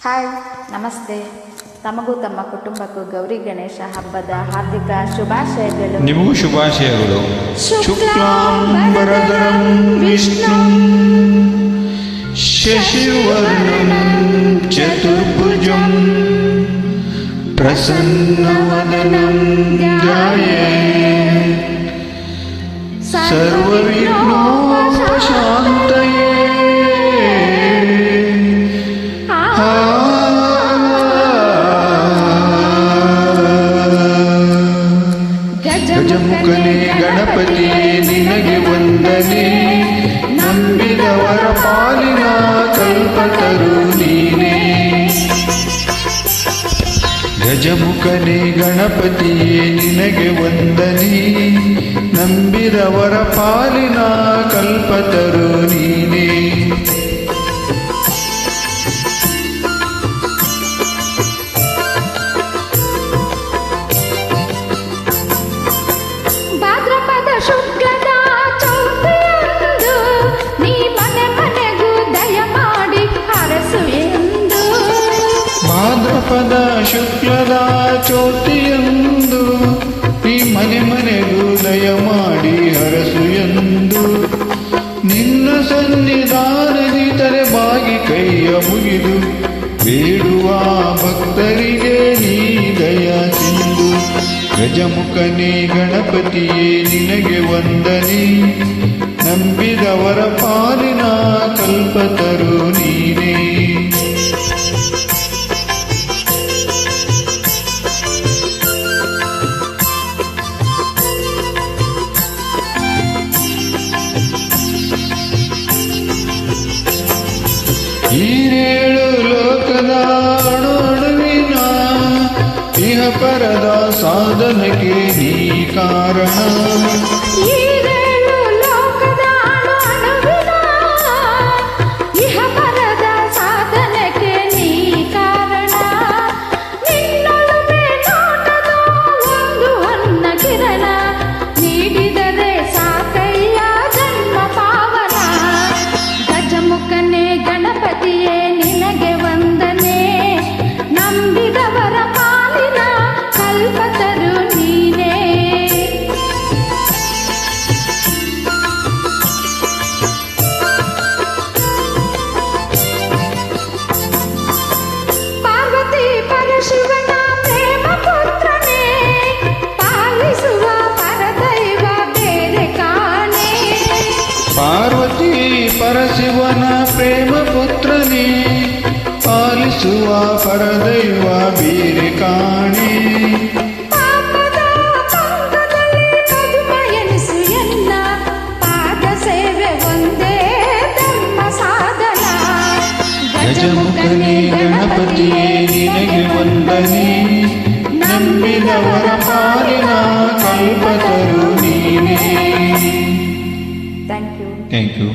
Hi, ನಮಸ್ತೆ. ತಮಗೂ ತಮ್ಮ ಕುಟುಂಬಕ್ಕೂ ಗೌರಿ ಗಣೇಶ ಹಬ್ಬದ ಹಾರ್ದಿಕ ಶುಭಾಶಯಗಳು. ನಿಮಗೂ ಶುಭಾಶಯಗಳು. ಶುಕ್ಲಾಂಬರಧರಂ ವಿಷ್ಣು ಶಶಿವರ್ಣಂ ಚತುರ್ಭುಜಂ ಪ್ರಸನ್ನವದನಂ ಧ್ಯಾಯೇತ್ ಸರ್ವವಿಘ್ನೋಪಶಾಂತಯೇ. ಗಜಮುಖನೇ ಗಣಪತಿಯೇ ನಿನಗೆ ವಂದನೆ, ನಂಬಿದವರ ಪಾಲಿನ ಕಲ್ಪತರು ನೀನೇ. ಗಜಮುಖನೇ ಗಣಪತಿಯೇ ನಿನಗೆ ವಂದನೆ, ನಂಬಿದವರ ಪಾಲಿನ ಕಲ್ಪತರು ನೀನೇ. ಶುಕ್ಲದ ಚೌತಿಯಂದು ನೀ ಮನೆ ಮನೆಗೂ ದಯಮಾಡಿ ಹರಸು ಎಂದು. ಭಾದ್ರಪದ ಶುಕ್ಲದ ಚೌತಿಯಂದು ನೀ ಮನೆ ಮನೆಗೂ ದಯಮಾಡಿ ಹರಸು ಎಂದು. ನಿನ್ನ ಸನ್ನಿಧಾನದಿ ತಲೆ ಬಾಗಿ ಕೈಯ ಮುಗಿದು ಬೇಡುವ ಭಕ್ತರಿಗೆ ನೀ ದಯ ಸಿಂಧು. ಗಜಮುಖನೇ ಗಣಪತಿಯೇ ನಿನಗೆ ವಂದನೆ, ನಂಬಿದವರ ಪಾಲಿನ ಕಲ್ಪತರು ನೀನೇ. ಈರೇಳು ಲೋಕದ ಅಣುವಿನ ಇಹ ಪರದ ಸಾಧನಕ್ಕೆ ನೀ ಕಾರಣ. ಈರೇಳು ಲೋಕದ ಅಣುವಿನ ಇಹ ಪರದ ಸಾಧನಕ್ಕೆ ನೀ ಕಾರಣ. ನಿನ್ನೊಲುಮೆ ನೋಟದ ಒಂದು ಹೊನ್ನ ಕಿರಣ ನೀಡಿದರೆ ಸಾಕಯ್ಯ ಜನ್ಮ ಪಾವನ. ಗಜಮುಖನೇ ಗಣಪತಿಯೇ ನಿನಗೆ ವಂದನೆ, ನಂಬಿದವರ ಪಾಲಿನ ಕಲ್ಪತರು ನೀನೇ. ಪಾರ್ವತಿ ಪರಶಿವನ ಪ್ರೇಮ ಪುತ್ರನೇ, ಪಾಲಿಸುವ ಪರದೈವ ಬೇರೆ ಕಾಣೆ. ಪಾರ್ವತಿ ಪರಶಿವನ ಪ್ರೇಮ ಪುತ್ರನೇ, ಪಾಲಿಸುವ ಪರದೈವ ಬೇರೆ ಕಾಣೆ. ಪಾಪದ ಪಂಕದಲ್ಲಿ ಮಧುಮ ಎನಿಸು ಎನ್ನ, ಪಾದ ಸೇವೆ ಒಂದೇ ಧರ್ಮ ಸಾಧನ. ಗಜಮುಖನೇ ಗಣಪತಿಯೇ ನಿನಗೆ ವಂದನೆ, ನಂಬಿದವರ ಪಾಲಿನ ಕಲ್ಪತರು ನೀನೇ. Thank you. Thank you.